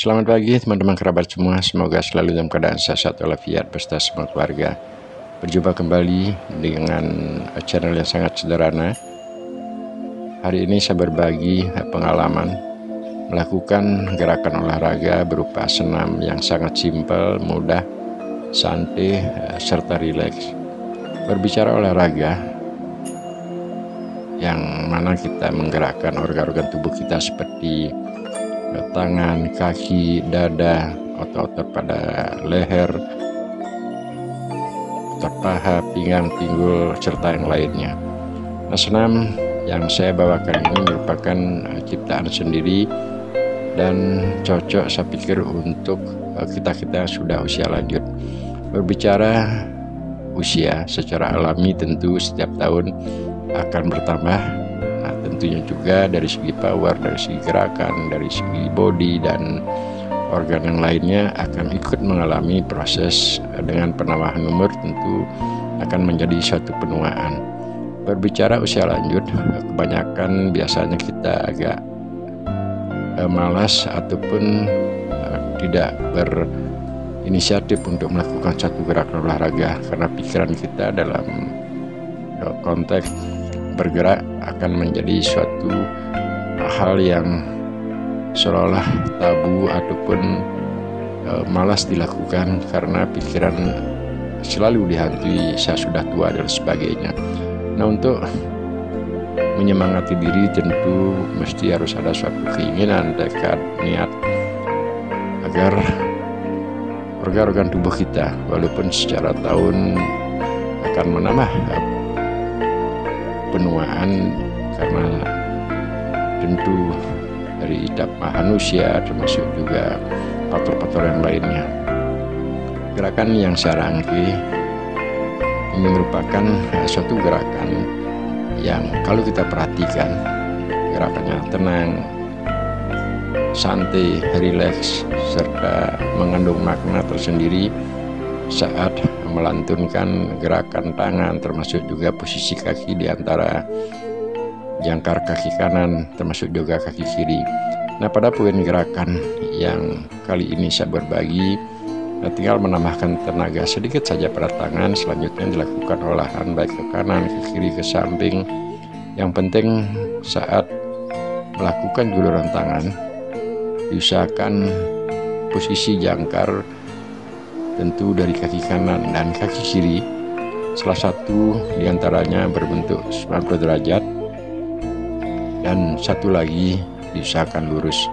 Selamat pagi teman-teman kerabat semua, semoga selalu dalam keadaan sehat walafiat beserta semua keluarga. Berjumpa kembali dengan channel yang sangat sederhana. Hari ini saya berbagi pengalaman melakukan gerakan olahraga berupa senam yang sangat simpel, mudah, santai, serta rileks. Berbicara olahraga yang mana kita menggerakkan organ-organ tubuh kita seperti tangan, kaki, dada, otot-otot pada leher, otot paha, pinggang, pinggul, serta yang lainnya. Nah, senam yang saya bawakan ini merupakan ciptaan sendiri dan cocok saya pikir untuk kita-kita yang sudah usia lanjut. Berbicara usia secara alami tentu setiap tahun akan bertambah. Nah, tentunya juga dari segi power, dari segi gerakan, dari segi body dan organ yang lainnya akan ikut mengalami proses dengan penambahan umur, tentu akan menjadi suatu penuaan. Berbicara usia lanjut, kebanyakan biasanya kita agak malas ataupun tidak berinisiatif untuk melakukan satu gerakan olahraga karena pikiran kita dalam konteks bergerak akan menjadi suatu hal yang seolah-olah tabu ataupun malas dilakukan karena pikiran selalu dihantui saya sudah tua dan sebagainya. Nah, untuk menyemangati diri tentu mesti harus ada suatu keinginan, tekad, niat agar organ-organ tubuh kita walaupun secara tahun akan menambah penuaan karena tentu dari idap manusia termasuk juga faktor-faktor yang lainnya. Gerakan yang saya rangkai ini merupakan suatu gerakan yang kalau kita perhatikan gerakannya tenang, santai, rileks, serta mengandung makna tersendiri saat melantunkan gerakan tangan termasuk juga posisi kaki di antara jangkar kaki kanan termasuk juga kaki kiri. Nah, pada poin gerakan yang kali ini saya berbagi, tinggal menambahkan tenaga sedikit saja pada tangan, selanjutnya dilakukan olahan baik ke kanan, ke kiri, ke samping. Yang penting saat melakukan juluran tangan diusahakan posisi jangkar tentu dari kaki kanan dan kaki kiri salah satu diantaranya berbentuk 90 derajat dan satu lagi diusahakan lurus.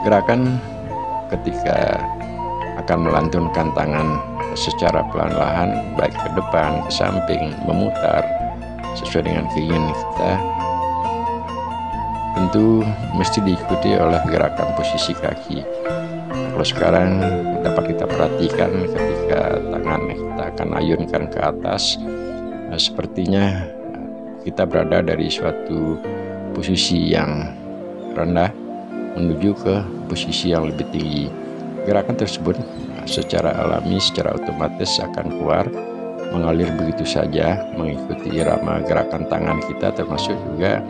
Gerakan ketika akan melantunkan tangan secara pelan-lahan baik ke depan, ke samping, memutar sesuai dengan keinginan kita tentu mesti diikuti oleh gerakan posisi kaki. Kalau sekarang dapat kita perhatikan ketika tangan kita akan ayunkan ke atas, sepertinya kita berada dari suatu posisi yang rendah menuju ke posisi yang lebih tinggi. Gerakan tersebut secara alami, secara otomatis akan keluar, mengalir begitu saja mengikuti irama gerakan tangan kita termasuk juga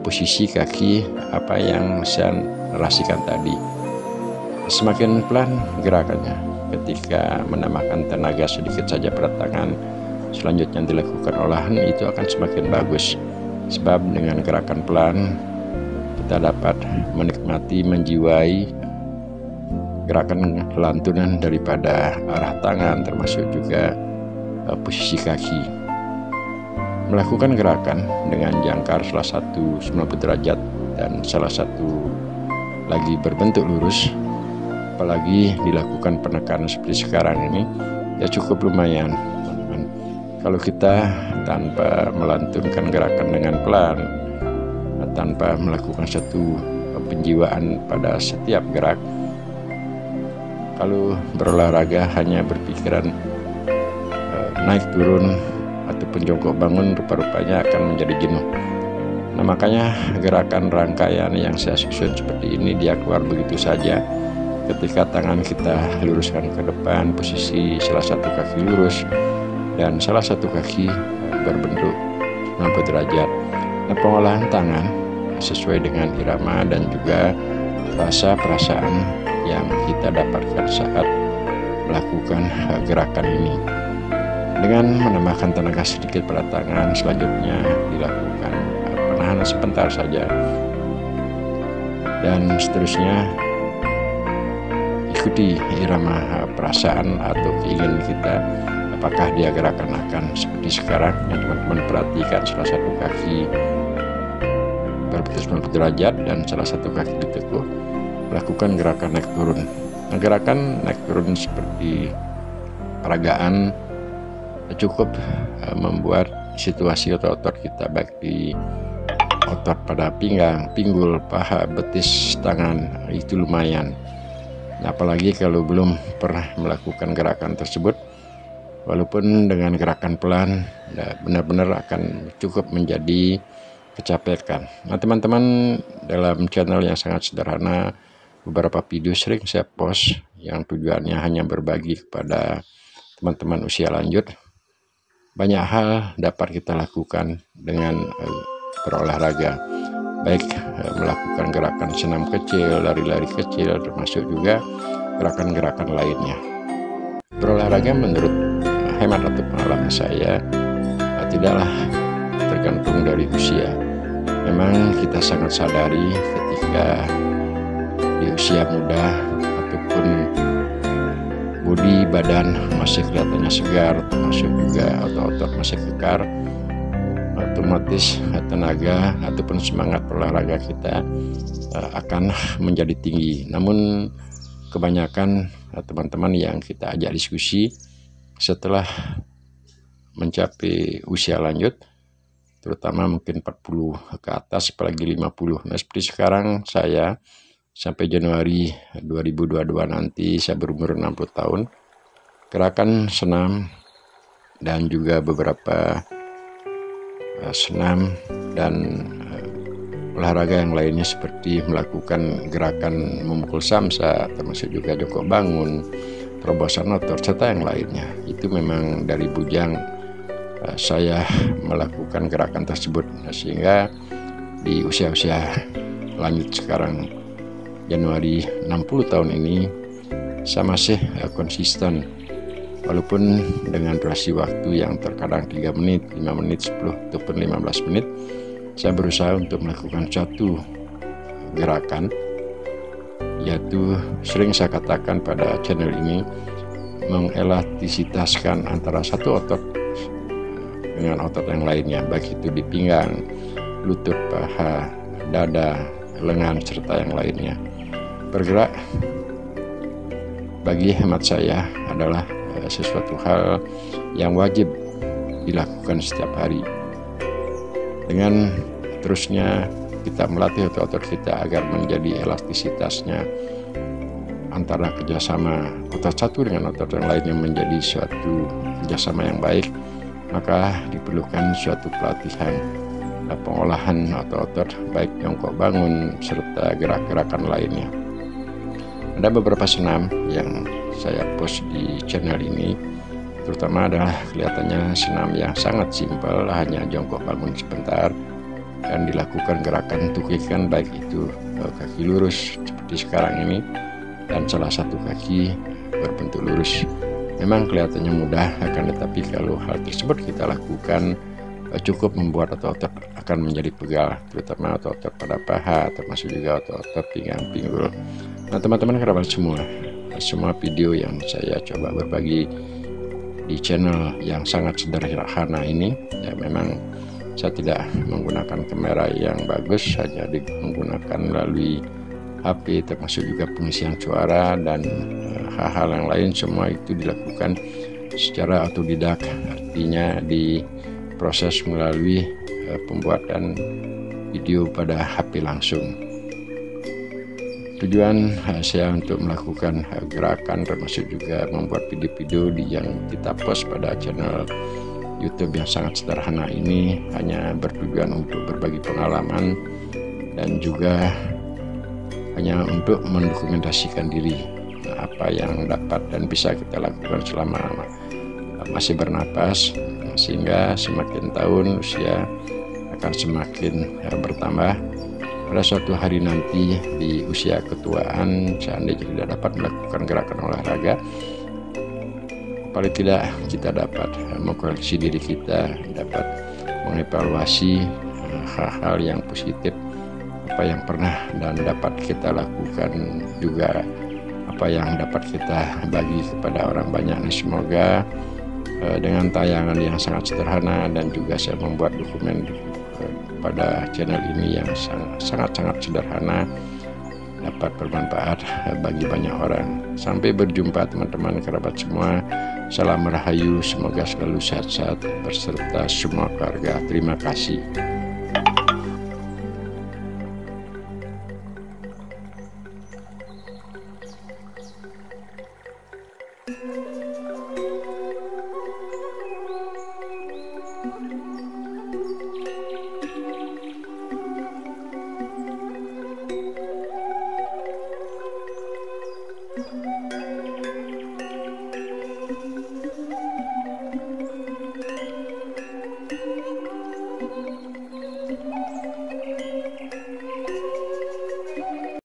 posisi kaki apa yang saya narasikan tadi. Semakin pelan gerakannya ketika menambahkan tenaga sedikit saja pada tangan, selanjutnya dilakukan olahan, itu akan semakin bagus sebab dengan gerakan pelan kita dapat menikmati, menjiwai gerakan lantunan daripada arah tangan termasuk juga posisi kaki. Melakukan gerakan dengan jangkar salah satu 90 derajat dan salah satu lagi berbentuk lurus, apalagi dilakukan penekanan seperti sekarang ini, ya cukup lumayan, teman-teman. Kalau kita tanpa melantunkan gerakan dengan pelan, tanpa melakukan satu penjiwaan pada setiap gerak, kalau berolahraga hanya berpikiran naik turun ataupun jongkok bangun, rupa-rupanya akan menjadi jenuh. Nah, makanya gerakan rangkaian yang saya susun seperti ini dia keluar begitu saja. Ketika tangan kita luruskan ke depan, posisi salah satu kaki lurus dan salah satu kaki berbentuk 90 derajat. Nah, pengolahan tangan sesuai dengan irama dan juga rasa perasaan yang kita dapatkan saat melakukan gerakan ini. Dengan menambahkan tenaga sedikit pada tangan, selanjutnya dilakukan penahanan sebentar saja, dan seterusnya ikuti irama perasaan atau keinginan kita. Apakah dia gerakan akan seperti sekarang yang teman-teman perhatikan, salah satu kaki berbentuk 90 derajat dan salah satu kaki ditekuk, melakukan gerakan naik turun. Nah, gerakan naik turun seperti peragaan cukup membuat situasi otot-otot kita, baik di otot pada pinggang, pinggul, paha, betis, tangan, itu lumayan. Nah, apalagi kalau belum pernah melakukan gerakan tersebut, walaupun dengan gerakan pelan, benar-benar akan cukup menjadi kecapekan. Nah, teman-teman, dalam channel yang sangat sederhana, beberapa video sering saya post yang tujuannya hanya berbagi kepada teman-teman usia lanjut. Banyak hal dapat kita lakukan dengan berolahraga, baik melakukan gerakan senam kecil, lari-lari kecil, termasuk juga gerakan-gerakan lainnya. Berolahraga menurut hemat atau pengalaman saya tidaklah tergantung dari usia. Memang kita sangat sadari ketika di usia muda ataupun bodi badan masih kelihatannya segar, termasuk juga otot-otot masih kekar, otomatis tenaga ataupun semangat berolahraga kita akan menjadi tinggi. Namun kebanyakan teman-teman yang kita ajak diskusi setelah mencapai usia lanjut, terutama mungkin 40 ke atas, apalagi 50. Nah, seperti sekarang saya sampai Januari 2022 nanti saya berumur 60 tahun. Gerakan senam dan juga beberapa senam dan olahraga yang lainnya seperti melakukan gerakan memukul samsa, termasuk juga jongkok bangun, terobosan otot, serta yang lainnya. Itu memang dari bujang saya melakukan gerakan tersebut, sehingga di usia-usia lanjut sekarang Januari 60 tahun ini saya masih konsisten, walaupun dengan durasi waktu yang terkadang 3 menit, 5 menit, 10 ataupun 15 menit, saya berusaha untuk melakukan suatu gerakan, yaitu sering saya katakan pada channel ini, mengelastisitaskan antara satu otot dengan otot yang lainnya, baik itu di pinggang, lutut, paha, dada, lengan, serta yang lainnya. Bergerak bagi hemat saya adalah sesuatu hal yang wajib dilakukan setiap hari. Dengan terusnya kita melatih otot-otot kita agar menjadi elastisitasnya antara kerjasama otot satu dengan otot yang lainnya menjadi suatu kerjasama yang baik, maka diperlukan suatu pelatihan pengolahan otot-otot, baik jongkok bangun serta gerak-gerakan lainnya. Ada beberapa senam yang saya post di channel ini, terutama adalah kelihatannya senam yang sangat simpel, hanya jongkok bangun sebentar dan dilakukan gerakan tukikan, baik itu kaki lurus seperti sekarang ini dan salah satu kaki berbentuk lurus. Memang kelihatannya mudah, akan tetapi kalau hal tersebut kita lakukan cukup membuat otot-otot akan menjadi pegal, terutama otot-otot pada paha, termasuk juga otot-otot pinggang, pinggul. Nah, teman-teman kerabat semua video yang saya coba berbagi di channel yang sangat sederhana ini, ya memang saya tidak menggunakan kamera yang bagus, hanya menggunakan melalui HP, termasuk juga pengisian suara dan hal-hal yang lain. Semua itu dilakukan secara otodidak, artinya di proses melalui pembuatan video pada HP langsung. Tujuan saya untuk melakukan gerakan, termasuk juga membuat video-video yang kita post pada channel YouTube yang sangat sederhana ini, hanya bertujuan untuk berbagi pengalaman dan juga hanya untuk mendokumentasikan diri apa yang dapat dan bisa kita lakukan selama masih bernapas, sehingga semakin tahun usia akan semakin bertambah, pada suatu hari nanti di usia ketuaan, seandainya tidak dapat melakukan gerakan olahraga, paling tidak kita dapat mengkoreksi diri kita, dapat mengevaluasi hal-hal yang positif apa yang pernah dan dapat kita lakukan, juga apa yang dapat kita bagi kepada orang banyak. Semoga dengan tayangan yang sangat sederhana, dan juga saya membuat dokumen pada channel ini yang sangat-sangat sederhana, dapat bermanfaat bagi banyak orang. Sampai berjumpa teman-teman kerabat semua. Salam rahayu, semoga selalu sehat-sehat berserta semua keluarga. Terima kasih.